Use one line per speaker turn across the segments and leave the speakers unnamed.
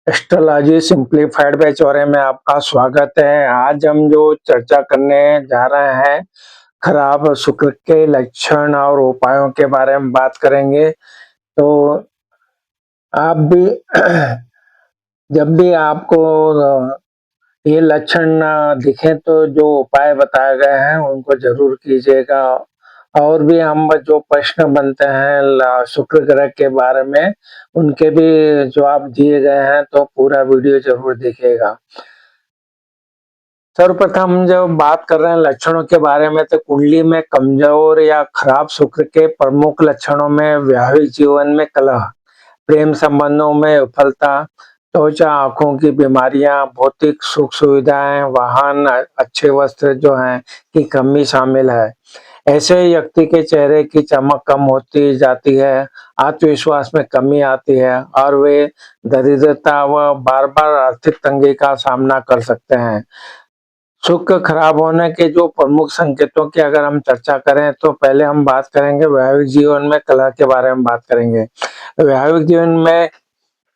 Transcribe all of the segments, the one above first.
Astrology simplified batch और में आपका स्वागत है। आज हम जो चर्चा करने जा रहे हैं खराब शुक्र के लक्षण और उपायों के बारे में बात करेंगे। तो आप भी जब भी आपको ये लक्षण दिखे तो जो उपाय बताए गए हैं उनको जरूर कीजिएगा। और भी हम जो प्रश्न बनते हैं शुक्र ग्रह के बारे में उनके भी जवाब दिए गए हैं, तो पूरा वीडियो जरूर देखिएगा। सर्वप्रथम जब बात कर रहे हैं लक्षणों के बारे में, तो कुंडली में कमजोर या खराब शुक्र के प्रमुख लक्षणों में वैवाहिक जीवन में कलह, प्रेम संबंधों में विफलता, त्वचा आंखों की बीमारियां, भौतिक सुख सुविधाएं, वाहन, अच्छे वस्त्र जो हैं की कमी शामिल है। ऐसे व्यक्ति के चेहरे की चमक कम होती जाती है, आत्मविश्वास में कमी आती है और वे दरिद्रता व बार बार आर्थिक तंगी का सामना कर सकते हैं। शुक्र खराब होने के जो प्रमुख संकेतों की अगर हम चर्चा करें, तो पहले हम बात करेंगे वैवाहिक जीवन में कलह के बारे में बात करेंगे। वैवाहिक जीवन में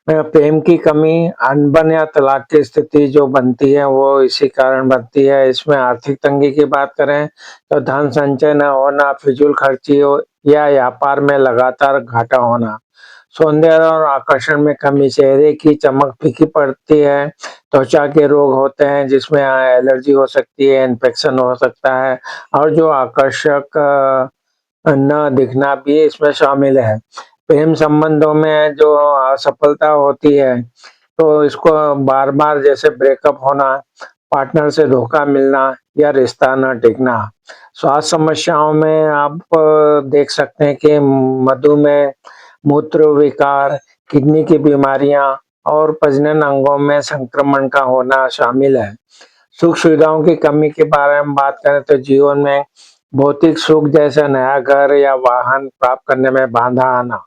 प्रेम की कमी, अनबन या तलाक की स्थिति जो बनती है वो इसी कारण बनती है। इसमें आर्थिक तंगी की बात करें तो धन संचय न होना, फिजूल खर्ची या व्यापार में लगातार घाटा होना। सौंदर्य और आकर्षण में कमी, चेहरे की चमक फीकी पड़ती है, त्वचा के रोग होते हैं जिसमें एलर्जी हो सकती है, इन्फेक्शन हो सकता है और जो आकर्षक न दिखना भी इसमें शामिल है। प्रेम संबंधों में जो असफलता होती है तो इसको बार बार जैसे ब्रेकअप होना, पार्टनर से धोखा मिलना या रिश्ता न टिकना। स्वास्थ्य समस्याओं में आप देख सकते हैं कि मधुमेह, मूत्र विकार, किडनी की बीमारियां और प्रजनन अंगों में संक्रमण का होना शामिल है। सुख सुविधाओं की कमी के बारे में बात करें तो जीवन में भौतिक सुख जैसे नया घर या वाहन प्राप्त करने में बाधा आना,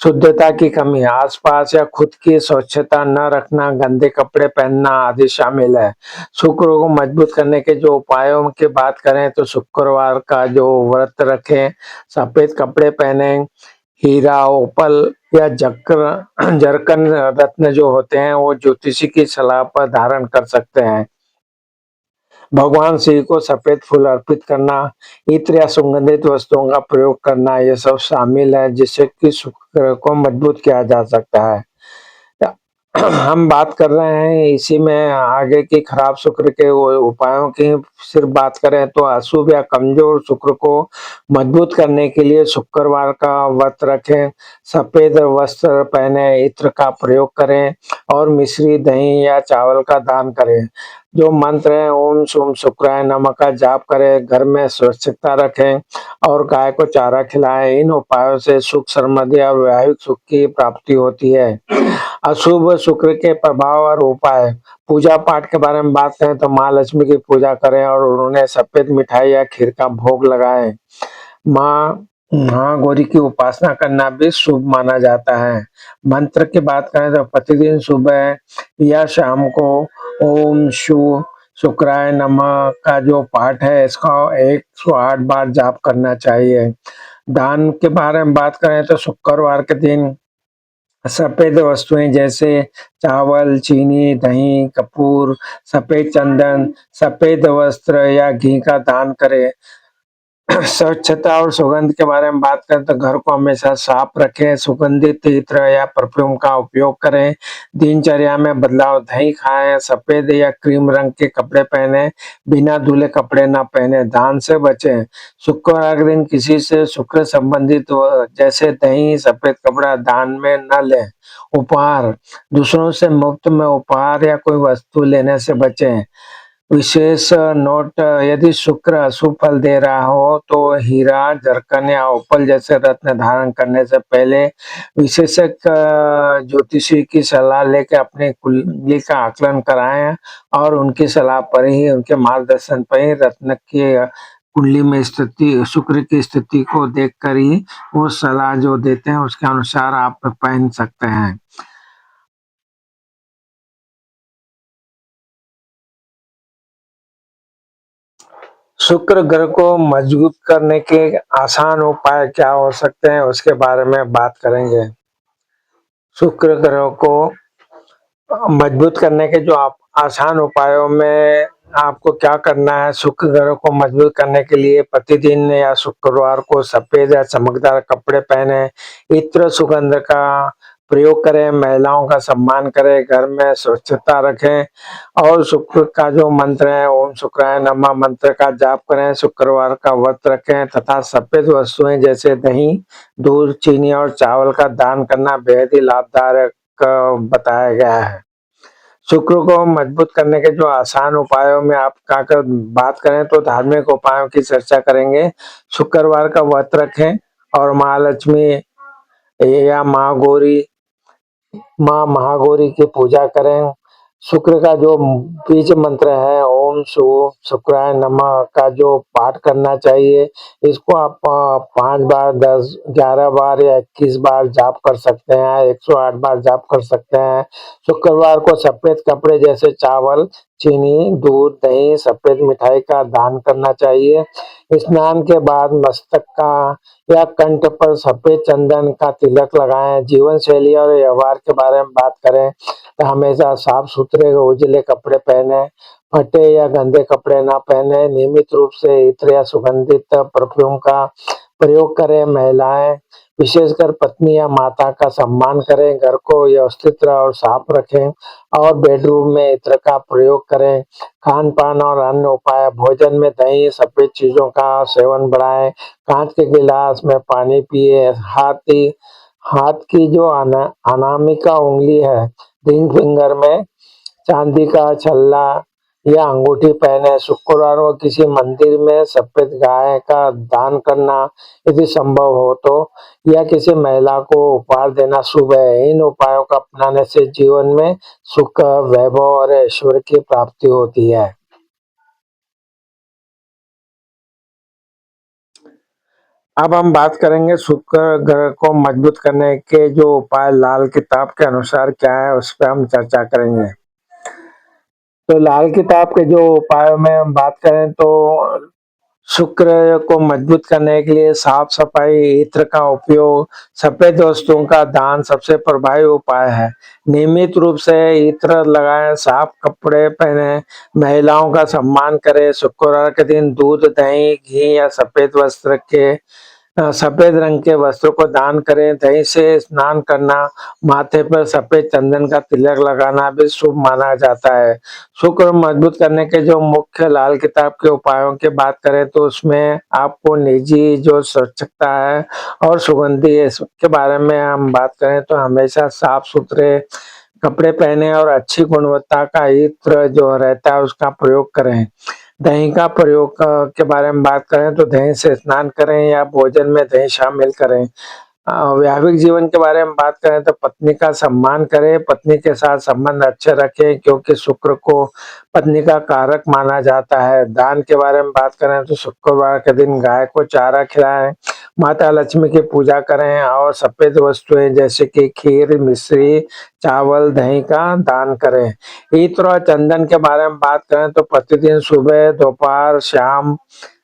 शुद्धता की कमी, आसपास या खुद की स्वच्छता न रखना, गंदे कपड़े पहनना आदि शामिल है। शुक्र को मजबूत करने के जो उपायों की बात करें तो शुक्रवार का जो व्रत रखें, सफेद कपड़े पहने, हीरा, ओपल या जरकन रत्न जो होते हैं वो ज्योतिषी की सलाह पर धारण कर सकते हैं। भगवान शिव को सफेद फूल अर्पित करना, इत्र या सुगंधित वस्तुओं का प्रयोग करना, ये सब शामिल है जिससे कि शुक्र को मजबूत किया जा सकता है। हम बात कर रहे हैं इसी में आगे की खराब शुक्र के उपायों की सिर्फ बात करें तो अशुभ या कमजोर शुक्र को मजबूत करने के लिए शुक्रवार का व्रत रखें, सफेद वस्त्र पहने, इत्र का प्रयोग करें और मिश्री, दही या चावल का दान करें। जो मंत्र है ओम सोम शुक्राय नमः का जाप करें, घर में स्वच्छता रखें और गाय को चारा खिलाएं। इन उपायों से सुख, समृद्धि और वैवाहिक सुख की प्राप्ति होती है। अशुभ शुक्र के प्रभाव और उपाय, पूजा पाठ के बारे में बात करें तो माँ लक्ष्मी की पूजा करें और उन्हें सफेद मिठाई या खीर का भोग लगाएं। माँ महागौरी की उपासना करना भी शुभ माना जाता है। मंत्र की बात करें तो प्रतिदिन सुबह या शाम को ओम शु शुक्राय नमः का जो पाठ है इसका 108 बार जाप करना चाहिए। दान के बारे में बात करें तो शुक्रवार के दिन सफेद वस्तुएं जैसे चावल, चीनी, दही, कपूर, सफेद चंदन, सफेद वस्त्र या घी का दान करें। स्वच्छता और सुगंध के बारे में बात करें तो घर को हमेशा साफ रखें, सुगंधित इत्र या परफ्यूम का उपयोग करें, दिनचर्या में बदलाव, दही खाएं, सफेद या क्रीम रंग के कपड़े पहने, बिना धुले कपड़े ना पहने, दान से बचें। शुक्रवार के दिन किसी से शुक्र संबंधित जैसे दही, सफेद कपड़ा दान में न लें। उपहार, दूसरों से मुफ्त में उपहार या कोई वस्तु लेने से बचें। विशेष नोट, यदि शुक्र अशुभ फल दे रहा हो तो हीरा, जरकन या ओपल जैसे रत्न धारण करने से पहले विशेषज्ञ ज्योतिषी की सलाह लेकर अपनी कुंडली का आकलन कराएं और उनकी सलाह पर ही, उनके मार्गदर्शन पर ही रत्न की कुंडली में स्थिति, शुक्र की स्थिति को देखकर ही वो सलाह जो देते हैं उसके अनुसार आप पहन सकते हैं। शुक्र ग्रह को मजबूत करने के आसान उपाय क्या हो सकते हैं उसके बारे में बात करेंगे। शुक्र ग्रह को मजबूत करने के जो आप आसान उपायों में आपको क्या करना है, शुक्र ग्रह को मजबूत करने के लिए प्रतिदिन या शुक्रवार को सफेद या चमकदार कपड़े पहने, इत्र सुगंध का प्रयोग करें, महिलाओं का सम्मान करें, घर में स्वच्छता रखें और शुक्र का जो मंत्र है ओम शुक्राय नमः मंत्र का जाप करें, शुक्रवार का व्रत रखें तथा सफेद वस्तुएं जैसे दही, दूध, चीनी और चावल का दान करना बेहद ही लाभदायक बताया गया है। शुक्र को मजबूत करने के जो आसान उपायों में आप का कर बात करें तो धार्मिक उपायों की चर्चा करेंगे। शुक्रवार का व्रत रखें और महालक्ष्मी या माँ महागौरी की पूजा करें। शुक्र का जो बीज मंत्र है ओम शुक्राय नमः का जो पाठ करना चाहिए, इसको आप 5 बार, 10, 11 बार या 21 बार जाप कर सकते हैं, 108 बार जाप कर सकते हैं। शुक्रवार को सफेद कपड़े जैसे चावल, चीनी, दूध, दही, सफेद मिठाई का दान करना चाहिए। स्नान के बाद मस्तक का या कंठ पर सफेद चंदन का तिलक लगाएं। जीवन शैली और व्यवहार के बारे में बात करें तो हमेशा साफ सुथरे उजले कपड़े पहने, फटे या गंदे कपड़े ना पहने, नियमित रूप से इत्र या सुगंधित परफ्यूम का प्रयोग करें। महिलाएं विशेषकर पत्नी या माता का सम्मान करें, घर को व्यवस्थित और साफ रखें और बेडरूम में इत्र का प्रयोग करें। खान पान और अन्य उपाय, भोजन में दही, सफेद चीजों का सेवन बढ़ाएं, कांच के गिलास में पानी पिए, हाथ की जो अनामिका उंगली है, रिंग फिंगर में चांदी का छल्ला या अंगूठी पहने। शुक्रवार को किसी मंदिर में सफेद गाय का दान करना यदि संभव हो तो, या किसी महिला को उपहार देना शुभ है। इन उपायों का अपनाने से जीवन में सुख, वैभव और ऐश्वर्य की प्राप्ति होती है। अब हम बात करेंगे शुक्र ग्रह को मजबूत करने के जो उपाय लाल किताब के अनुसार क्या है, उस पर हम चर्चा करेंगे। तो लाल किताब के जो उपायों में हम बात करें तो शुक्र को मजबूत करने के लिए साफ सफाई, इत्र का उपयोग, सफेद वस्तुओं का दान सबसे प्रभावी उपाय है। नियमित रूप से इत्र लगाएं, साफ कपड़े पहने, महिलाओं का सम्मान करें। शुक्रवार के दिन दूध, दही, घी या सफेद रंग के वस्त्रों को दान करें। दही से स्नान करना, माथे पर सफेद चंदन का तिलक लगाना भी शुभ माना जाता है। शुक्र मजबूत करने के जो मुख्य लाल किताब के उपायों की बात करें तो उसमें आपको निजी जो स्वच्छता है और सुगंधी है इसके बारे में हम बात करें तो हमेशा साफ सुथरे कपड़े पहने और अच्छी गुणवत्ता का इत्र जो रहता है उसका प्रयोग करें। दही का प्रयोग के बारे में बात करें तो दही से स्नान करें या भोजन में दही शामिल करें। वैवाहिक जीवन के बारे में बात करें तो पत्नी का सम्मान करें, पत्नी के साथ संबंध अच्छे रखें क्योंकि शुक्र को पत्नी का कारक माना जाता है। दान के बारे में बात करें तो शुक्रवार के दिन गाय को चारा खिलाएं, माता लक्ष्मी की पूजा करें और सफेद वस्तुएं जैसे कि खीर, मिश्री, चावल, दही का दान करें। इत्र और चंदन के बारे में बात करें तो प्रतिदिन सुबह, दोपहर, शाम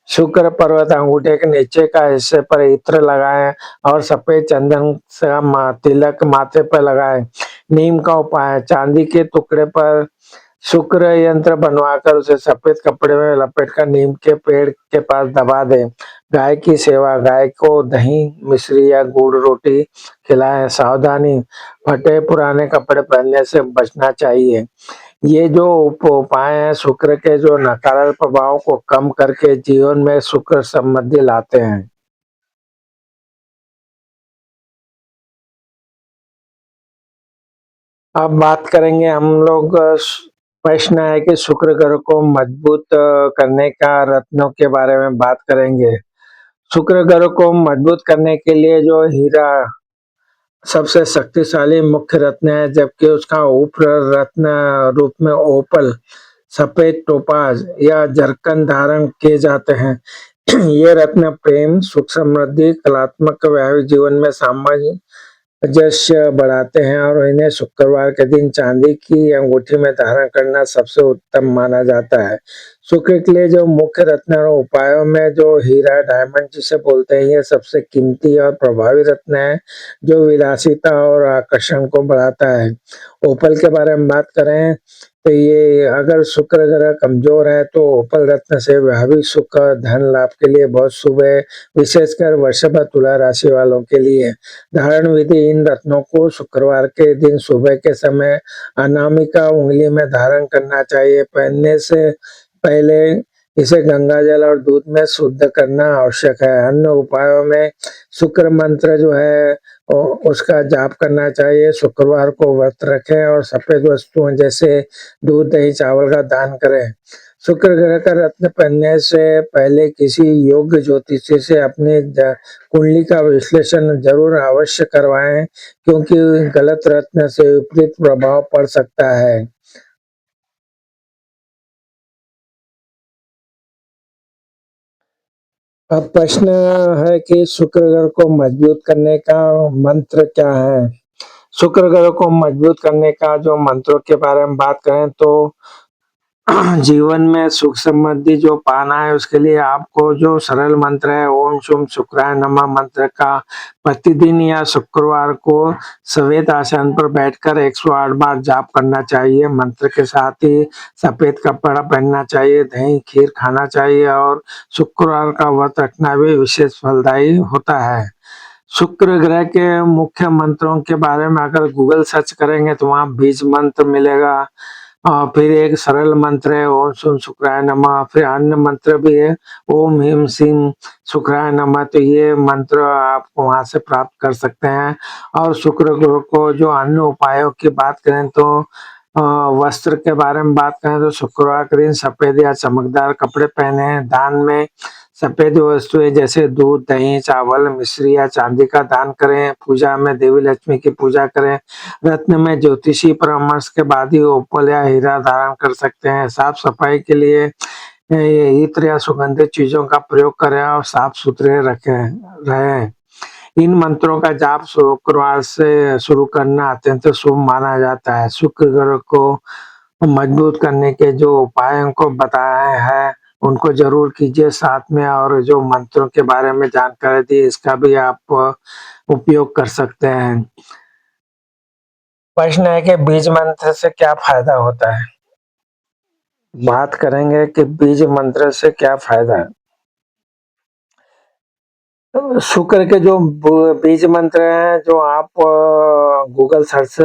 शुक्र पर्वत अंगूठे के नीचे का हिस्से पर इत्र लगाएं और सफेद चंदन से तिलक माथे पर लगाएं। नीम का उपाय, चांदी के टुकड़े पर शुक्र यंत्र बनवाकर उसे सफेद कपड़े में लपेटकर नीम के पेड़ के पास दबा दें। गाय की सेवा, गाय को दही, मिश्री या गुड़ रोटी खिलाएं। सावधानी, फटे पुराने कपड़े पहनने से बचना चाहिए। ये जो उपाय हैं शुक्र के जो नकारात्मक प्रभाव को कम करके जीवन में सुख समृद्धि लाते हैं। अब बात करेंगे हम लोग प्रश्न है कि शुक्र ग्रह को मजबूत करने का रत्नों के बारे में बात करेंगे। शुक्र ग्रह को मजबूत करने के लिए जो हीरा सबसे शक्तिशाली मुख्य रत्न है, जबकि उसका उप रत्न रूप में ओपल, सफेद टोपाज या जरकन धारण किए जाते हैं। ये रत्न प्रेम, सुख, समृद्धि, कलात्मक वैवाहिक जीवन में सामान्य जश्य बढ़ाते हैं और इन्हें शुक्रवार के दिन चांदी की अंगूठी में धारण करना सबसे उत्तम माना जाता है। शुक्र के लिए जो मुख्य रत्न और उपायों में जो हीरा डायमंड जिसे बोलते हैं ये सबसे कीमती और प्रभावी रत्न है जो विलासिता और आकर्षण को बढ़ाता है। ओपल के बारे में बात करें तो ये अगर शुक्र ग्रह कमजोर है तो ओपल रत्न से वैवाहिक सुख और धन लाभ के लिए बहुत शुभ है, विशेषकर वृषभ तुला राशि वालों के लिए। धारण विधि इन रत्नों को शुक्रवार के दिन सुबह के समय अनामिका उंगली में धारण करना चाहिए। पहनने से पहले इसे गंगा जल और दूध में शुद्ध करना आवश्यक है। अन्य उपायों में शुक्र मंत्र जो है उसका जाप करना चाहिए। शुक्रवार को व्रत रखें और सफेद वस्तुओं जैसे दूध दही चावल का दान करें। शुक्र ग्रह का रत्न पहनने से पहले किसी योग्य ज्योतिषी से अपनी कुंडली का विश्लेषण जरूर अवश्य करवाएं क्योंकि गलत रत्न से विपरीत प्रभाव पड़ सकता है। अब प्रश्न है कि शुक्र ग्रह को मजबूत करने का मंत्र क्या है। शुक्र ग्रह को मजबूत करने का जो मंत्रों के बारे में बात करें तो जीवन में सुख समृद्धि जो पाना है उसके लिए आपको जो सरल मंत्र है ओम शुम शुक्राय नमः मंत्र का प्रतिदिन या शुक्रवार को श्वेत आसन पर बैठकर 108 बार जाप करना चाहिए। मंत्र के साथ ही सफेद कपड़ा पहनना चाहिए, दही खीर खाना चाहिए और शुक्रवार का व्रत रखना भी विशेष फलदायी होता है। शुक्र ग्रह के मुख्य मंत्रों के बारे में अगर गूगल सर्च करेंगे तो वहाँ बीज मंत्र मिलेगा और फिर एक सरल मंत्र है ओम शुम शुक्राय नमः, फिर अन्य मंत्र भी है ओम ह्रीम श्रीम शुक्राय नमः। तो ये मंत्र आप वहां से प्राप्त कर सकते हैं। और शुक्र ग्रह को जो अन्य उपायों की बात करें तो वस्त्र के बारे में बात करें तो शुक्रवार के दिन सफेद या चमकदार कपड़े पहने, दान में सफेद वस्तुएं जैसे दूध दही चावल मिश्री या चांदी का दान करें, पूजा में देवी लक्ष्मी की पूजा करें। रत्न में ज्योतिषी परामर्श के बाद ही ओपल या हीरा धारण कर सकते हैं। साफ सफाई के लिए इत्र या सुगंधित चीजों का प्रयोग करें और साफ सुथरे रखें रहें। इन मंत्रों का जाप शुक्रवार से शुरू करना अत्यंत शुभ माना जाता है। शुक्र ग्रह को मजबूत करने के जो उपायों को बताया है उनको जरूर कीजिए साथ में, और जो मंत्रों के बारे में जानकारी दी इसका भी आप उपयोग कर सकते हैं। प्रश्न है कि बीज मंत्र से क्या फायदा होता है। बात करेंगे कि बीज मंत्र से क्या फायदा है। शुक्र के जो बीज मंत्र हैं जो आप गूगल सर्च से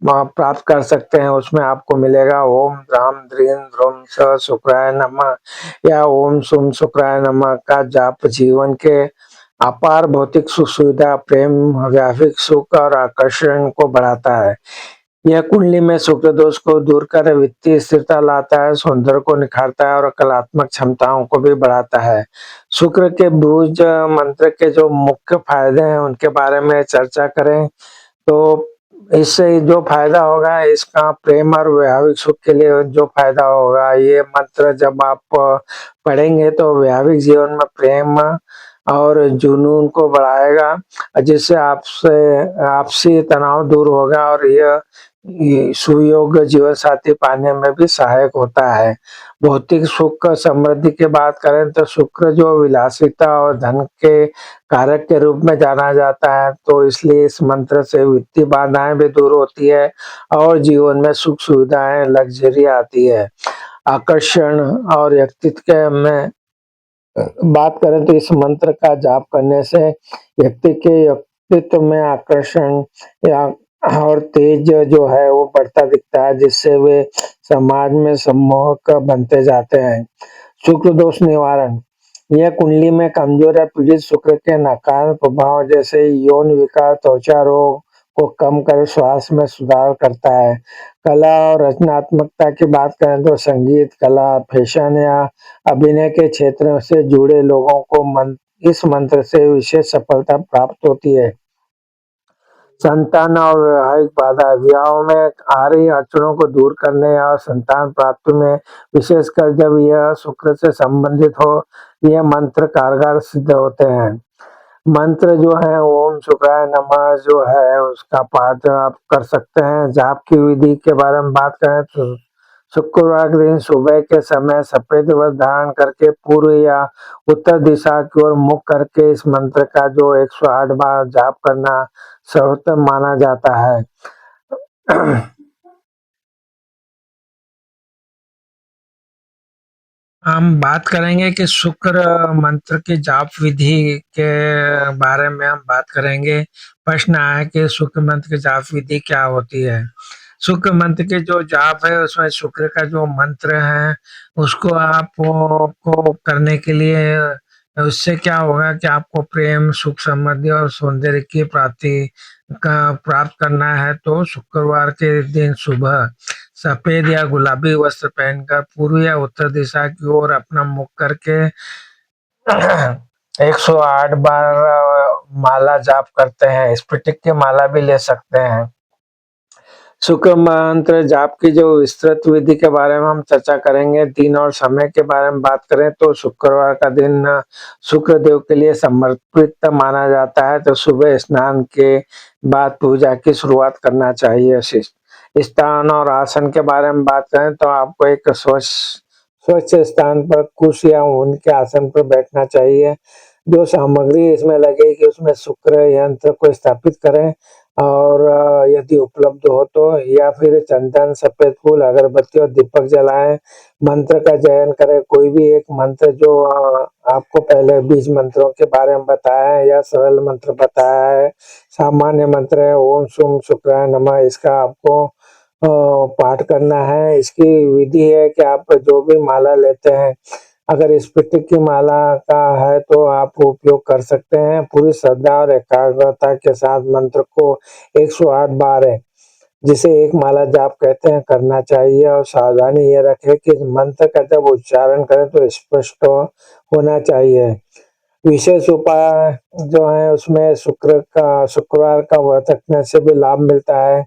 प्राप्त कर सकते हैं उसमें आपको मिलेगा ओम राम द्रीम ध्रुम स शुक्राय नमः या ओम सुम शुक्राय नमः का जाप जीवन के अपार भौतिक सुख सुविधा प्रेम वैवाहिक सुख और आकर्षण को बढ़ाता है। यह कुंडली में शुक्र दोष को दूर कर वित्तीय स्थिरता लाता है, सौंदर्य को निखारता है और कलात्मक क्षमताओं को भी बढ़ाता है। शुक्र के भुज मंत्र के जो मुख्य फायदे हैं उनके बारे में चर्चा करें तो इससे जो फायदा होगा इसका प्रेम और वैवाहिक सुख के लिए जो फायदा होगा, ये मंत्र जब आप पढ़ेंगे तो वैवाहिक जीवन में प्रेम और जुनून को बढ़ाएगा जिससे आपसे आपसी तनाव दूर होगा और ये सुयोग्य जीवन साथी पाने में भी सहायक होता है। भौतिक सुख समृद्धि की बात करें तो शुक्र जो विलासिता और धन के कारक के रूप में जाना जाता है तो इसलिए इस मंत्र से वित्तीय बाधाएं भी दूर होती है और जीवन में सुख सुविधाएं लग्जरी आती है। आकर्षण और व्यक्तित्व में बात करें तो इस मंत्र का जाप करने से व्यक्ति के व्यक्तित्व में आकर्षण या और तेज जो है वो बढ़ता दिखता है जिससे वे समाज में सम्मोहक बनते जाते हैं। शुक्र दोष निवारण, यह कुंडली में कमजोर या पीड़ित शुक्र के नकारात्मक प्रभाव जैसे यौन विकार त्वचा रोग को कम कर स्वास्थ्य में सुधार करता है। कला और रचनात्मकता की बात करें तो संगीत कला फैशन या अभिनय के क्षेत्र से जुड़े लोगों को इस मंत्र से विशेष सफलता प्राप्त होती है। संतान और वैवाहिक बाधा, विवाहों में आ रही अड़चनों को दूर करने और संतान प्राप्ति में विशेषकर जब यह शुक्र से संबंधित हो यह मंत्र कारगर सिद्ध होते हैं। मंत्र जो है ओम शुक्राय नमः जो है उसका पाठ आप कर सकते हैं। जाप की विधि के बारे में बात करें तो शुक्रवार के दिन सुबह के समय सफेद वस्त्र धारण करके पूर्व या उत्तर दिशा की ओर मुख करके इस मंत्र का जो 108 बार जाप करना सर्वोत्तम माना जाता है। हम बात करेंगे कि शुक्र मंत्र की जाप विधि के बारे में हम बात करेंगे। प्रश्न आया कि शुक्र मंत्र की जाप विधि क्या होती है? शुक्र मंत्र की जो जाप है उसमें शुक्र का जो मंत्र है उसको आपको करने के लिए उससे क्या होगा कि आपको प्रेम, सुख, समृद्धि और सौंदर्य की प्राप्ति का प्राप्त करना है तो शुक्रवार के दिन सुबह सफेद या गुलाबी वस्त्र पहनकर पूर्व या उत्तर दिशा की ओर अपना मुख करके 108 बार माला जाप करते हैं। स्फटिक की माला भी ले सकते हैं। शुक्र मंत्र जाप की जो विस्तृत विधि के बारे में हम चर्चा करेंगे। दिन और समय के बारे में बात करें तो शुक्रवार का दिन शुक्र देव के लिए समर्पित माना जाता है तो सुबह स्नान के बाद पूजा की शुरुआत करना चाहिए। स्थान और आसन के बारे में बात करें तो आपको एक स्वच्छ स्वच्छ स्थान पर कुश या ऊन के आसन पर बैठना चाहिए। जो सामग्री इसमें लगेगी उसमें शुक्र यंत्र को स्थापित करें और यदि उपलब्ध हो तो या फिर चंदन, सफेद फूल, अगरबत्ती और दीपक जलाएं। मंत्र का चयन करें, कोई भी एक मंत्र जो आपको पहले बीज मंत्रों के बारे में बताया है या सरल मंत्र बताया है। सामान्य मंत्र है ओम शुम शुक्राय नमः, इसका आपको पाठ करना है। इसकी विधि है कि आप जो भी माला लेते हैं, अगर स्फटिक की माला का है तो आप उपयोग कर सकते हैं। पूरी श्रद्धा और एकाग्रता के साथ मंत्र को 108 बार है जिसे एक माला जाप कहते हैं करना चाहिए और सावधानी ये रखें कि मंत्र का जब उच्चारण करें तो स्पष्ट होना चाहिए। विशेष उपाय जो है उसमें शुक्रवार का व्रत रखने से भी लाभ मिलता है।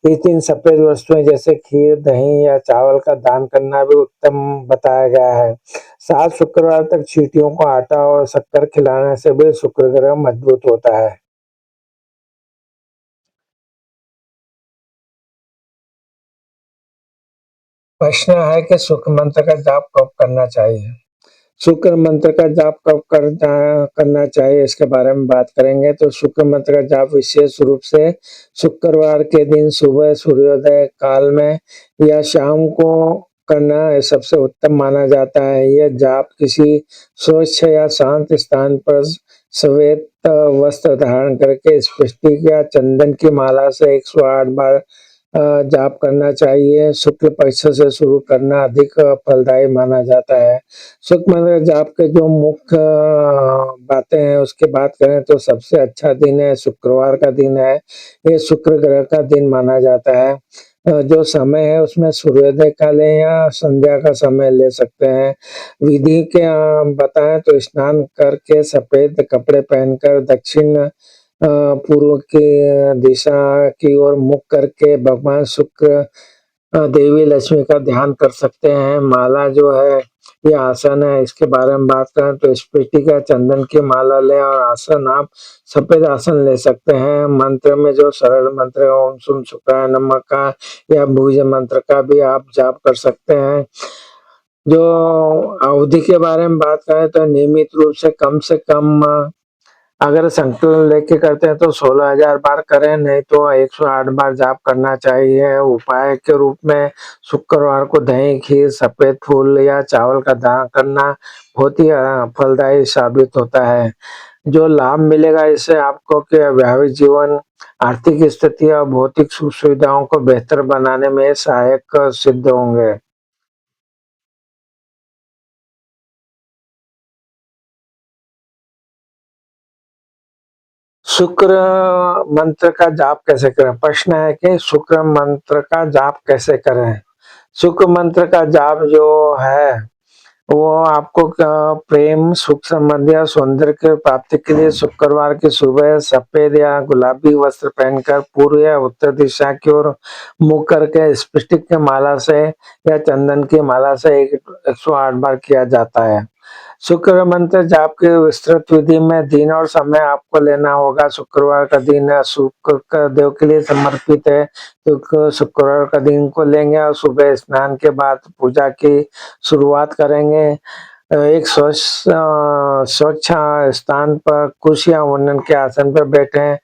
ये 3 सफेद वस्तुएं जैसे खीर, दही या चावल का दान करना भी उत्तम बताया गया है। 7 शुक्रवार तक चींटियों को आटा और शक्कर खिलाने से भी शुक्र ग्रह मजबूत होता है। प्रश्न है कि शुक्र मंत्र का जाप कब करना चाहिए? शुक्र मंत्र का जाप करना चाहिए इसके बारे में बात करेंगे तो शुक्र मंत्र का जाप विशेष रूप से शुक्रवार के दिन सुबह सूर्योदय काल में या शाम को करना सबसे उत्तम माना जाता है। यह जाप किसी स्वच्छ या शांत स्थान पर श्वेत वस्त्र धारण करके स्फटिक या चंदन की माला से 108 बार जाप करना चाहिए। शुक्ल पक्ष से शुरू करना अधिक फलदायी माना जाता है। शुक्ल मंत्र जाप के जो मुख्य बातें हैं उसके बात करें तो सबसे अच्छा दिन है शुक्रवार का दिन है। ये शुक्र ग्रह का दिन माना जाता है। जो समय है उसमें सूर्योदय का लें या संध्या का समय ले सकते हैं। विधि के बताएं तो स्नान करके सफेद कपड़े पहनकर दक्षिण पूर्व की दिशा की ओर मुख करके भगवान शुक्र देवी लक्ष्मी का ध्यान कर सकते हैं। माला जो है ये आसन है, इसके बारे में बात करें तो स्फटिक का चंदन की माला लें और आसन आप सफेद आसन ले सकते हैं। मंत्र में जो सरल मंत्र है ओम शुम शुक्राय नमः का या भुज मंत्र का भी आप जाप कर सकते हैं। जो अवधि के बारे में बात करें तो नियमित रूप से कम अगर संतुलन लेके करते हैं तो 16,000 बार करें, नहीं तो 108 बार जाप करना चाहिए। उपाय के रूप में शुक्रवार को दही, खीर, सफेद फूल या चावल का दान करना बहुत ही फलदायी साबित होता है। जो लाभ मिलेगा इससे आपको कि वैवाहिक जीवन, आर्थिक स्थिति और भौतिक सुख सुविधाओं को बेहतर बनाने में सहायक सिद्ध होंगे। शुक्र मंत्र का जाप कैसे करें? प्रश्न है कि शुक्र मंत्र का जाप कैसे करें? शुक्र मंत्र का जाप जो है वो आपको प्रेम, सुख, समृद्धि और सौंदर्य की प्राप्ति के लिए शुक्रवार की सुबह सफेद या गुलाबी वस्त्र पहनकर पूर्व या उत्तर दिशा की ओर मुख करके स्फटिक की माला से या चंदन की माला से 108 बार किया जाता है। शुक्र मंत्र जाप की विस्तृत विधि में दिन और समय आपको लेना होगा। शुक्रवार का दिन शुक्र का देव के लिए समर्पित है, तो शुक्रवार का दिन को लेंगे और सुबह स्नान के बाद पूजा की शुरुआत करेंगे। एक स्वच्छ स्थान पर कुश या वनन के आसन पर बैठें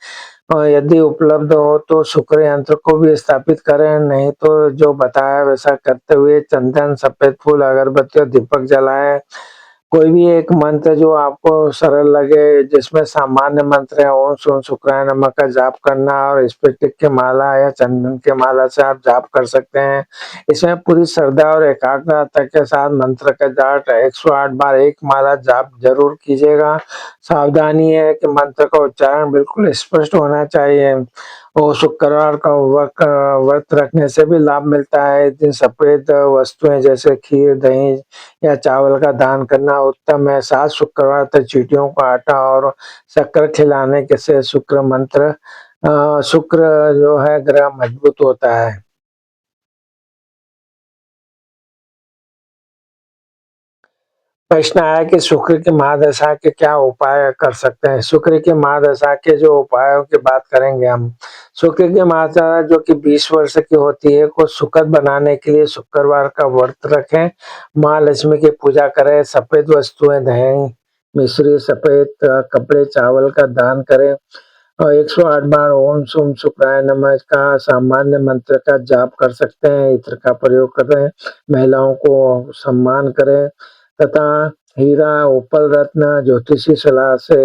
और यदि उपलब्ध हो तो शुक्र यंत्र को भी स्थापित करें, नहीं तो जो बताया वैसा करते हुए चंदन, सफेद फूल, अगरबत्ती और दीपक जलाएं। कोई भी एक मंत्र जो आपको सरल लगे, जिसमें सामान्य मंत्र है ओम सोम शुक्राय नमः का जाप करना और स्फटिक की माला या चंदन की माला से आप जाप कर सकते हैं। इसमें पूरी श्रद्धा और एकाग्रता के साथ मंत्र का जाप 108 बार एक माला जाप जरूर कीजिएगा। सावधानी है कि मंत्र का उच्चारण बिल्कुल स्पष्ट होना चाहिए। और शुक्रवार का व्रत रखने से भी लाभ मिलता है। इस दिन सफेद वस्तुएं जैसे खीर, दही या चावल का दान करना उत्तम है। 7 शुक्रवार तक चींटियों को आटा और शक्कर खिलाने के से शुक्र जो है ग्रह मजबूत होता है। प्रश्न आया कि शुक्र की महादशा के क्या उपाय कर सकते हैं। शुक्र की महादशा के जो उपायों की बात करेंगे हम। शुक्र की महादशा जो कि 20 वर्ष की होती है को सुखद बनाने के लिए शुक्रवार का व्रत रखें, माँ लक्ष्मी की पूजा करें, सफेद वस्तुएं, दही, मिश्री, सफेद कपड़े, चावल का दान करें और 108 बार ओम सोम शुक्राय नमः का सामान्य मंत्र का जाप कर सकते हैं। इत्र का प्रयोग करें, महिलाओं को सम्मान करें तथा हीरा, उपल, रत्न ज्योतिषी सलाह से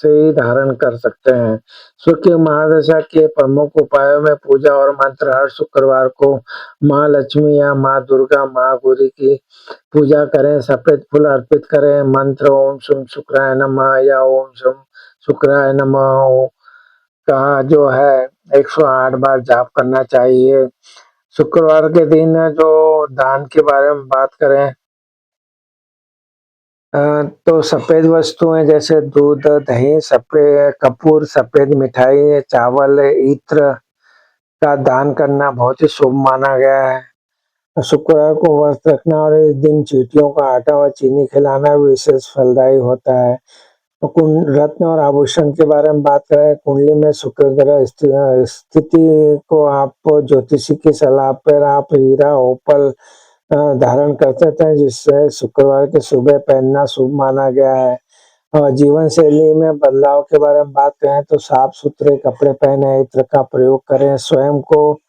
ही धारण कर सकते हैं। शुक्र महादशा के प्रमुख उपायों में पूजा और मंत्र। हर शुक्रवार को माँ लक्ष्मी या माँ दुर्गा, माँ गौरी की पूजा करें, सफेद फूल अर्पित करें, मंत्र ओम शुम शुक्राय नमः या ओम शुम शुक्राय नमः का जो है 108 बार जाप करना चाहिए। शुक्रवार के दिन जो दान के बारे में बात करें तो सफेद वस्तुएं जैसे दूध, दही, सफेद कपूर, सफेद मिठाई, चावल, इत्र का दान करना बहुत ही शुभ माना गया है। शुक्रवार को व्रत रखना और इस दिन चींटियों का आटा और चीनी खिलाना विशेष फलदायी होता है। तो रत्न और आभूषण के बारे में बात करें, कुंडली में शुक्र ग्रह स्थिति को आप ज्योतिषी की सलाह पर आप हीरा, ओपल धारण करते थे, जिससे शुक्रवार के सुबह पहनना शुभ माना गया है। और जीवन शैली में बदलाव के बारे में बात करें तो साफ सुथरे कपड़े पहने, इत्र का प्रयोग करें, स्वयं को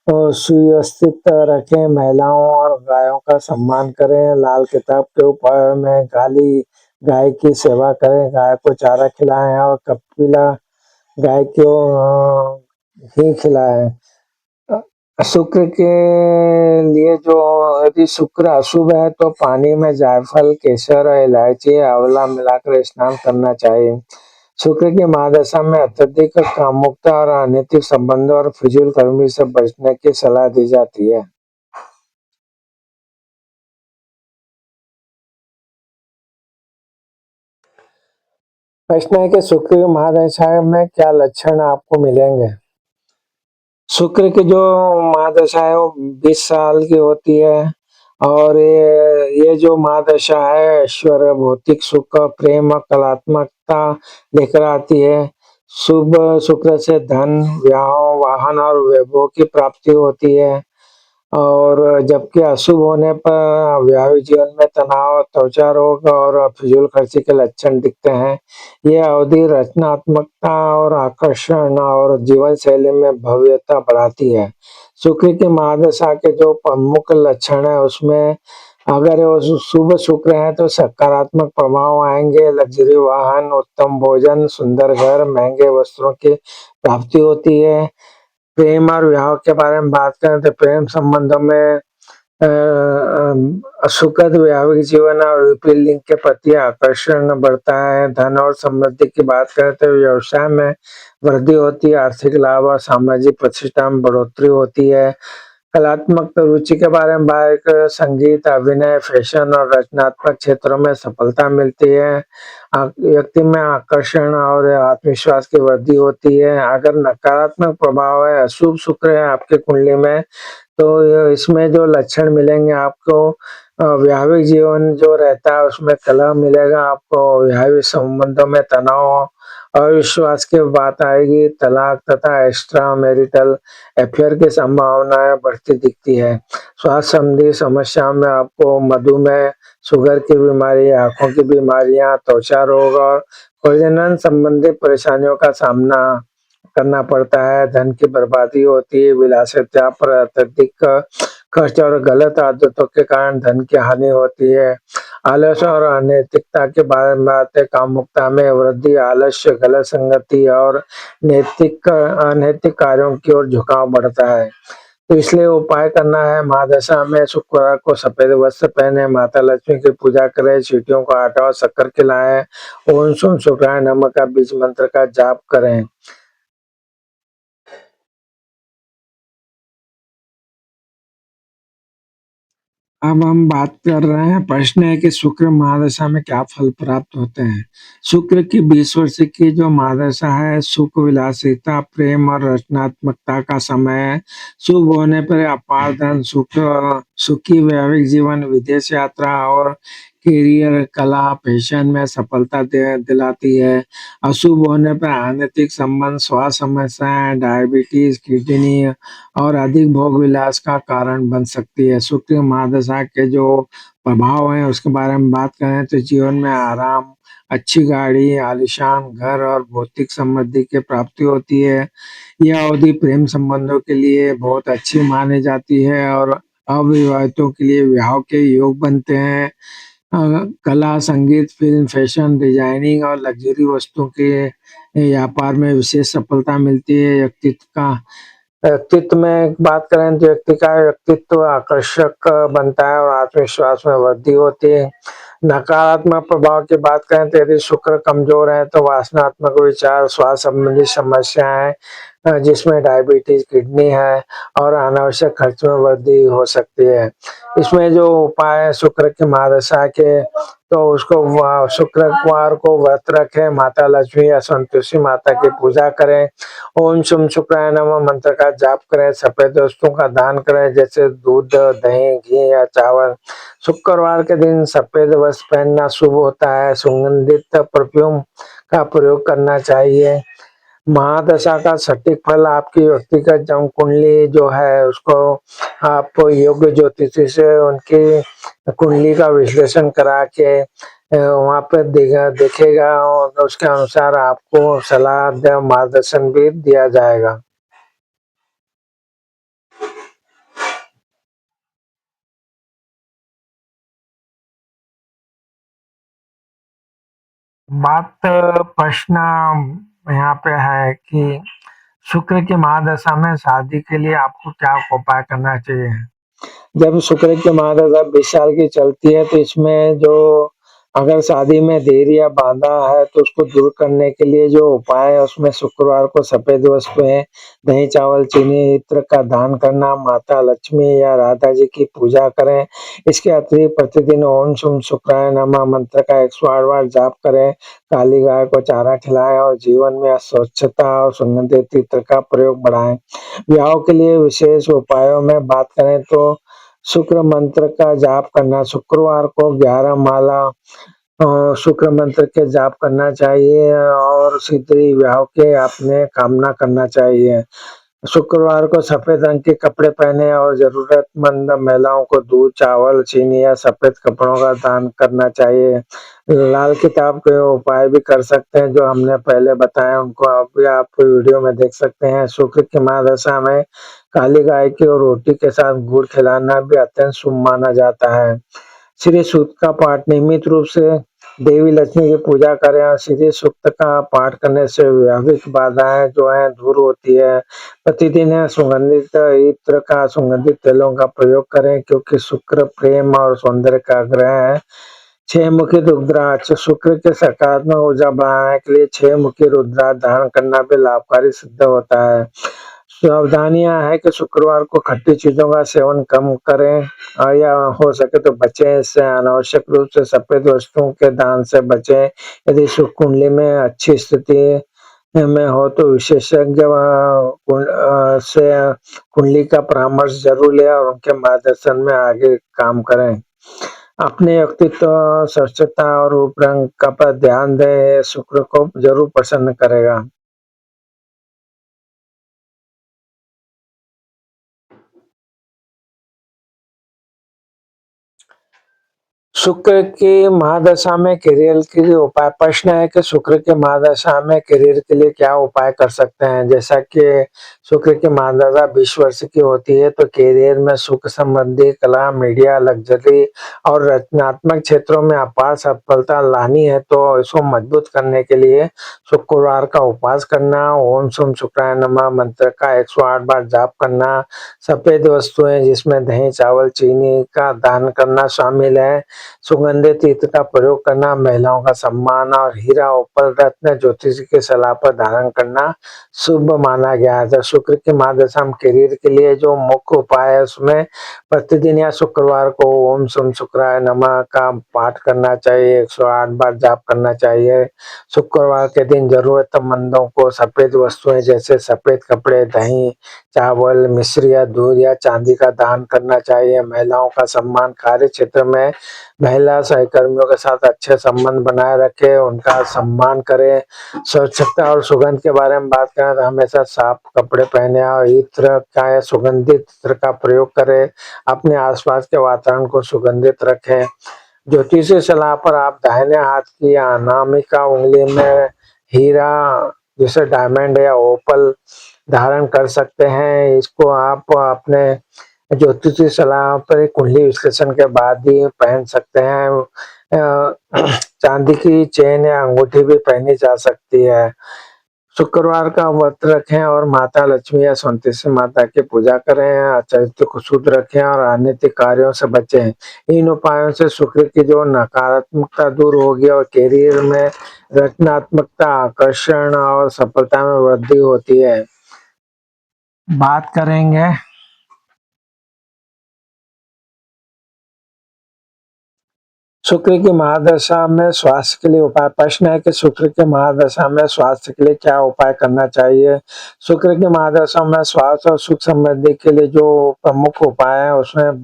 सुव्यवस्थित रखें, महिलाओं और गायों का सम्मान करें। लाल किताब के उपाय में गाय की सेवा करें, गाय को चारा खिलाएं और कपिला गाय को घी खिलाएं। शुक्र के लिए जो यदि शुक्र अशुभ है तो पानी में जायफल, केसर, इलायची, आंवला मिलाकर स्नान करना चाहिए। शुक्र की महादशा में अत्यधिक कामुकता और अनैतिक संबंधों और फिजूल खर्ची से बचने की सलाह दी जाती है। प्रश्न है कि शुक्र की महादशा में क्या लक्षण आपको मिलेंगे। शुक्र की जो महादशा है वो 20 साल की होती है और ये जो महादशा है ऐश्वर्य, भौतिक सुख, प्रेम और कलात्मकता लेकर आती है। शुभ शुक्र से धन, व्याह, वाहन और वैभव की प्राप्ति होती है और जबकि अशुभ होने पर वैवाहिक जीवन में तनाव, त्वचा रोग और फिजूल खर्ची के लक्षण दिखते हैं। ये अवधि रचनात्मकता और आकर्षण और जीवन शैली में भव्यता बढ़ाती है। शुक्र की महादशा के जो प्रमुख लक्षण है उसमें अगर वो शुभ शुक्र है तो सकारात्मक प्रभाव आएंगे, लग्जरी वाहन, उत्तम भोजन, सुंदर घर, महंगे वस्त्रों की प्राप्ति होती है। प्रेम और विवाह के बारे में बात करें तो प्रेम संबंधों में सुखद वैवाहिक जीवन और विपरीत लिंग के प्रति आकर्षण बढ़ता है। धन और समृद्धि की बात करें तो व्यवसाय में वृद्धि होती है, आर्थिक लाभ और सामाजिक प्रतिष्ठा में बढ़ोतरी होती है। कलात्मक रुचि के बारे में बात करें, संगीत, अभिनय, फैशन और रचनात्मक क्षेत्रों में सफलता मिलती है। व्यक्ति में आकर्षण और आत्मविश्वास की वृद्धि होती है। अगर नकारात्मक प्रभाव है, अशुभ शुक्र है आपके कुंडली में तो इसमें जो लक्षण मिलेंगे आपको वैवाहिक जीवन जो रहता है उसमें कलह मिलेगा आपको, वैवाहिक संबंधों में तनाव, अविश्वास की बात आएगी, तलाक तथा एक्स्ट्रा मैरिटल अफेयर की संभावनाएं बढ़ती दिखती है। स्वास्थ्य संबंधी समस्याओं में आपको मधुमेह, शुगर की बीमारी, आंखों की बीमारियां, त्वचा रोग और प्रजनन संबंधी परेशानियों का सामना करना पड़ता है। धन की बर्बादी होती है, विलासिता पर अत्यधिक खर्च और गलत आदतों के कारण धन की हानि होती है। आलस्य और अनैतिकता के बारे में बात है, कामुकता में वृद्धि, आलस्य, गलत संगति और अनैतिक कार्यों की ओर झुकाव बढ़ता है। तो इसलिए उपाय करना है, महादशा में शुक्रवार को सफेद वस्त्र पहने, माता लक्ष्मी की पूजा करें, चींटियों को आटा और शक्कर खिलाएं, ओम शुम शुक्राय नमः का बीज मंत्र का जाप करें। अब हम बात कर रहे हैं, प्रश्न है कि शुक्र महादशा में क्या फल प्राप्त होते हैं। शुक्र की 20 वर्ष की जो महादशा है, सुख, विलासिता, प्रेम और रचनात्मकता का समय है। शुभ होने पर अपार धन, सुख, सुखी वैवाहिक जीवन, विदेश यात्रा और करियर, कला, फैशन में सफलता दिलाती है। अशुभ होने पर अनैतिक संबंध, स्वास्थ्य समस्याएं, डायबिटीज, किडनी और अधिक भोग विलास का कारण बन सकती है। शुक्र महादशा के जो प्रभाव हैं उसके बारे में बात करें तो जीवन में आराम, अच्छी गाड़ी, आलीशान घर और भौतिक समृद्धि की प्राप्ति होती है। यह अवधि प्रेम संबंधों के लिए बहुत अच्छी मानी जाती है और अविवाहितों के लिए विवाह के योग बनते हैं। अ, कला, संगीत, फिल्म, फैशन, डिजाइनिंग और लग्जरी वस्तुओं के व्यापार में विशेष सफलता मिलती है। व्यक्तित्व में बात करें तो व्यक्ति का व्यक्तित्व आकर्षक बनता है और आत्मविश्वास में वृद्धि होती है। नकारात्मक प्रभाव की बात करें तो यदि शुक्र कमजोर है तो वासनात्मक विचार, स्वास्थ्य संबंधी समस्याएं, जिसमें डायबिटीज, किडनी है और अनावश्यक खर्च में वृद्धि हो सकती है। इसमें जो उपाय है शुक्र की महादशा के, तो उसको शुक्रवार को व्रत रखें, माता लक्ष्मी या संतोषी माता की पूजा करें, ओम शुम शुक्राय नमः मंत्र का जाप करें, सफेद वस्तुओं का दान करें जैसे दूध, दही, घी या चावल। शुक्रवार के दिन सफेद वस्त्र पहनना शुभ होता है। सुगंधित परफ्यूम का प्रयोग करना चाहिए। महादशा का सटीक फल आपकी व्यक्तिगत जन्म कुंडली जो है उसको आप योग्य ज्योतिषी से उनकी कुंडली का विश्लेषण करा के वहाँ पे देखेगा और उसके अनुसार आपको सलाह मार्गदर्शन भी दिया जाएगा। बात प्रश्न यहाँ पे है कि शुक्र की महादशा में शादी के लिए आपको क्या उपाय करना चाहिए। जब शुक्र की महादशा 20 साल की चलती है तो इसमें जो अगर शादी में देरी या बाधा है तो उसको दूर करने के लिए जो उपाय है उसमें शुक्रवार को सफेद वस्तुएं, दही, चावल, चीनी, इत्र का दान करना, माता लक्ष्मी या राधा जी की पूजा करें। इसके अतिरिक्त प्रतिदिन ओम शुम शुक्राय नमः मंत्र का 108 बार जाप करें, काली गाय को चारा खिलाएं और जीवन में स्वच्छता और सुगंधित इत्र का प्रयोग बढ़ाएं। विवाह के लिए विशेष उपायों में बात करें तो शुक्र मंत्र का जाप करना, शुक्रवार को 11 माला शुक्र मंत्र के जाप करना चाहिए और सिद्धि विवाह के आपने कामना करना चाहिए। शुक्रवार को सफेद रंग के कपड़े पहने और जरूरतमंद महिलाओं को दूध, चावल, चीनी या सफेद कपड़ों का दान करना चाहिए। लाल किताब के उपाय भी कर सकते हैं जो हमने पहले बताया, उनको आप भी आप वीडियो में देख सकते हैं। शुक्र की महादशा में काली गाय की और रोटी के साथ गुड़ खिलाना भी अत्यंत शुभ माना जाता है। श्री सूक्त का पाठ नियमित रूप से देवी लक्ष्मी की पूजा करें और श्री सूक्त का पाठ करने से वैवाहिक बाधाएं जो है दूर होती है। प्रतिदिन सुगंधित इत्र का, सुगंधित तेलों का प्रयोग करें क्योंकि शुक्र प्रेम और सौंदर्य का ग्रह है। 6 मुखी रुद्राक्ष, शुक्र के सकारात्मक ऊर्जा बढ़ाने के लिए 6 मुखी रुद्राक्ष धारण करना भी लाभकारी सिद्ध होता है। सावधानियां है कि शुक्रवार को खट्टी चीजों का सेवन कम करें और या हो सके तो बचें इससे। अनावश्यक रूप से सफेद वस्तुओं के दान से बचें। यदि शुभ कुंडली में अच्छी स्थिति में हो तो विशेषज्ञ से कुंडली का परामर्श जरूर लें और उनके मार्गदर्शन में आगे काम करें। अपने व्यक्तित्व, स्वच्छता और रूप रंग का पर ध्यान दें, शुक्र को ज़रूर प्रसन्न करेगा। शुक्र की महादशा में करियर के लिए उपाय। प्रश्न है कि शुक्र की महादशा में करियर के लिए क्या उपाय कर सकते हैं? जैसा कि शुक्र की महादशा 20 वर्ष की होती है, तो करियर में सुख संबंधी, कला, मीडिया, लग्जरी और रचनात्मक क्षेत्रों में अपार सफलता लानी है, तो इसको मजबूत करने के लिए शुक्रवार का उपवास करना, ओम शुम शुक्राय नमः मंत्र का 108 बार जाप करना, सफेद वस्तुएं जिसमें दही, चावल, चीनी का दान करना शामिल है, सुगंधित इत्र का प्रयोग करना, महिलाओं का सम्मान और हीरा, उपल, रत्न, ज्योतिष की सलाह पर धारण करना शुभ माना गया है। तो शुक्र की महादशा में करियर के लिए जो मुख्य उपाय है, उसमें प्रतिदिन या शुक्रवार को ओम शुम शुक्राय नमः का पाठ करना चाहिए, 108 बार जाप करना चाहिए। शुक्रवार के दिन जरूरतमंदों को सफेद वस्तुएं जैसे सफेद कपड़े, दही, चावल, मिश्री या दूध या चांदी का दान करना चाहिए। महिलाओं का सम्मान, कार्य क्षेत्र में महिला सहकर्मियों के साथ अच्छे संबंध बनाए रखें, उनका सम्मान करें। स्वच्छता और सुगंध के बारे में बात करें तो हमेशा साफ कपड़े पहने और इत्र का या सुगंधित इत्र का प्रयोग करें। अपने आसपास के वातावरण को सुगंधित रखें। ज्योतिषीय सलाह पर आप दाहिने हाथ की या अनामिका उंगली में हीरा जैसे डायमंड या ओपल धारण कर सकते हैं। इसको आप अपने ज्योतिषीय सलाह पर कुंडली विश्लेषण के बाद ही पहन सकते हैं। चांदी की चेन या अंगूठी भी पहनी जा सकती है। शुक्रवार का व्रत रखें और माता लक्ष्मी या संतोषी माता की पूजा करें। चरित्र को शुद्ध रखें और अनैतिक कार्यों से बचें। इन उपायों से शुक्र की जो नकारात्मकता दूर होगी और करियर में रचनात्मकता, आकर्षण और सफलता में वृद्धि होती है। बात करेंगे शुक्र की महादशा में स्वास्थ्य के लिए उपाय। प्रश्न है कि शुक्र की महादशा में स्वास्थ्य के लिए क्या उपाय करना चाहिए? शुक्र की महादशा में स्वास्थ्य और सुख समृद्धि के लिए जो प्रमुख उपाय है, उसमें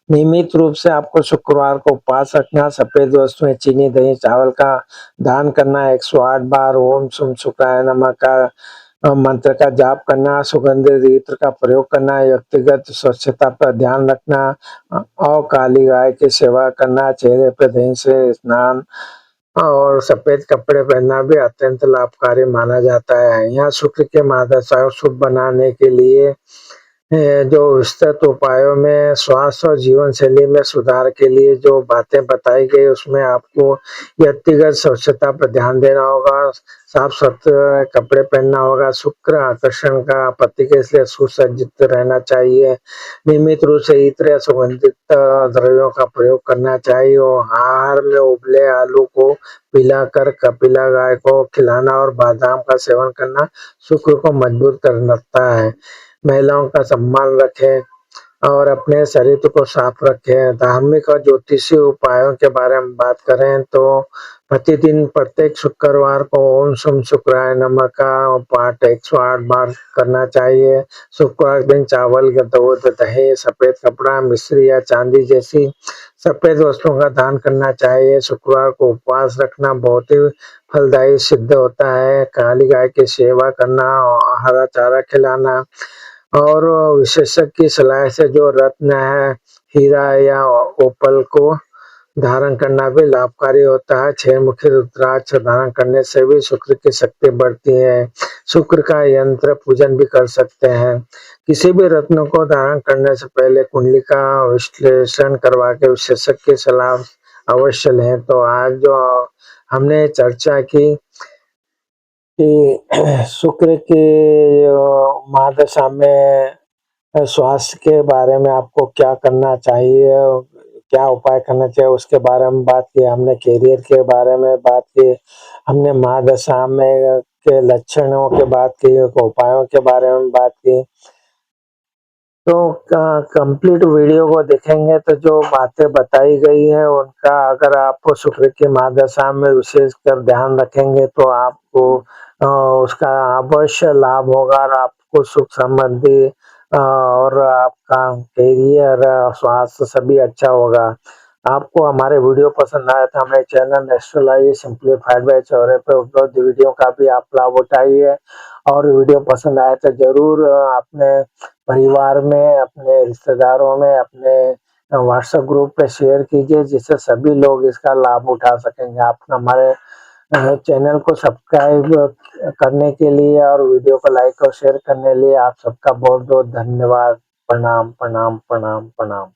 नियमित रूप से आपको शुक्रवार को उपवास रखना, सफेद वस्तुएं, चीनी, दही, चावल का दान करना, 108 बार ओम शुम शुक्राय नमः का मंत्र का जाप करना, सुगंधित इत्र का प्रयोग करना, व्यक्तिगत स्वच्छता पर ध्यान रखना और काली गाय की सेवा करना, चेहरे पे दही से स्नान और सफेद कपड़े पहनना भी अत्यंत लाभकारी माना जाता है। यहाँ शुक्र के महादशा को शुभ बनाने के लिए जो विस्तृत उपायों में स्वास्थ्य और जीवन शैली में सुधार के लिए जो बातें बताई गई, उसमें आपको व्यक्तिगत स्वच्छता पर ध्यान देना होगा, साफ सुथरे कपड़े पहनना होगा, शुक्र आकर्षण का प्रतीक है इसलिए सुसज्जित रहना चाहिए, नियमित रूप से इत्र या सुगंधित द्रव्यों का प्रयोग करना चाहिए और आहार में उबले आलू को पिलाकर कपिला गाय को खिलाना और बादाम का सेवन करना शुक्र को मजबूत करता है। महिलाओं का सम्मान रखें और अपने शरीर को साफ रखें। धार्मिक और ज्योतिषीय उपायों के बारे में बात करें तो प्रतिदिन प्रत्येक शुक्रवार को ओम शुम शुक्राय नमः का पाठ 108 बार करना चाहिए। शुक्रवार के दिन चावल, दूध, दही, सफेद कपड़ा, मिश्री या चांदी जैसी सफेद वस्तुओं का दान करना चाहिए। शुक्रवार को उपवास रखना बहुत ही फलदायी सिद्ध होता है। काली गाय की सेवा करना, हरा चारा खिलाना और विशेषज्ञ की सलाह से जो रत्न है, हीरा या ओपल को धारण करना भी लाभकारी होता है। 6 मुखी रुद्राक्ष धारण करने से भी शुक्र की शक्ति बढ़ती है। शुक्र का यंत्र पूजन भी कर सकते हैं। किसी भी रत्न को धारण करने से पहले कुंडली का विश्लेषण करवा के विशेषज्ञ की सलाह अवश्य लें। तो आज जो हमने चर्चा की कि शुक्र की महादशा में स्वास्थ्य के बारे में आपको क्या करना चाहिए, क्या उपाय करना चाहिए, उसके बारे में बात की हमने। करियर के बारे में बात की हमने, महादशा में के लक्षणों के बात की, उपायों के बारे में बात की। तो कंप्लीट वीडियो को देखेंगे तो जो बातें बताई गई है उनका अगर आप शुक्र की महादशा में विशेषकर ध्यान रखेंगे तो आपको उसका अवश्य लाभ होगा और आपको सुख समृद्धि और आपका करियर, स्वास्थ्य सभी अच्छा होगा। आपको हमारे वीडियो पसंद आया तो हमारे channel natural life simplified by Chaure पे उपलब्ध वीडियो का भी आप लाभ उठाइए और वीडियो पसंद आए तो ज़रूर अपने परिवार में, अपने रिश्तेदारों में, अपने व्हाट्सएप ग्रुप पे शेयर कीजिए जिससे सभी लोग इसका लाभ उठा सकेंगे। आप हमारे चैनल को सब्सक्राइब करने के लिए और वीडियो को लाइक और शेयर करने के लिए आप सबका बहुत-बहुत धन्यवाद। प्रणाम, प्रणाम, प्रणाम, प्रणाम।